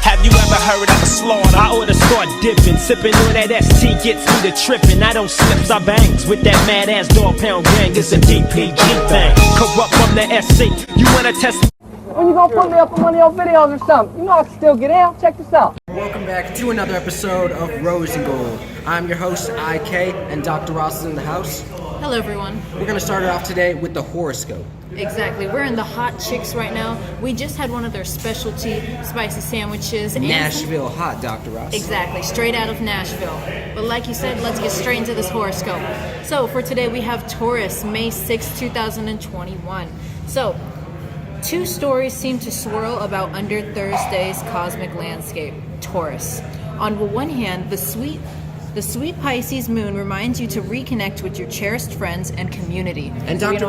Have you ever heard of a slaughter? I oughta start dipping, sipping on that ST gets me to tripping. I don't slips, I bangs with that mad ass dog pound gang. It's a DPG thing. Corrupt from the SC. You wanna test? When you gonna put me up in one of your videos or something? You know I can still get in. Check this out. Welcome back to another episode of Rose and Gold. I'm your host, IK, and Dr. Ross is in the house. Hello everyone. We're going to start it off today with the horoscope. Exactly. We're in the Hot Chicks right now. We just had one of their specialty spicy sandwiches. Nashville hot, Dr. Ross. Exactly. Straight out of Nashville. But like you said, let's get straight into this horoscope. So for today we have Taurus, May 6, 2021. So, two stories seem to swirl about under Thursday's cosmic landscape. Taurus. On the one hand, the sweet Pisces moon reminds you to reconnect with your cherished friends and community. And So Dr.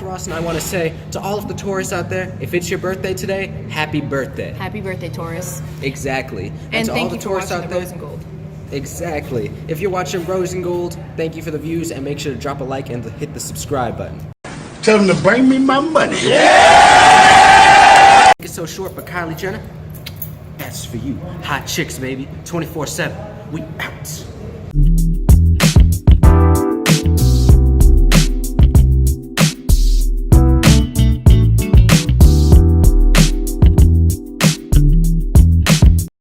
Ross and I want to say to all of the Taurus out there, if it's your birthday today, happy birthday. Happy birthday, Taurus. Exactly. And to thank all the you for Taurus watching out the there, Rose and Gold. Exactly. If you're watching Rose and Gold, thank you for the views and make sure to drop a like and hit the subscribe button. Tell them to bring me my money. It's so short, but Kylie Jenner, that's for you. Hot chicks, baby. 24/7. We out.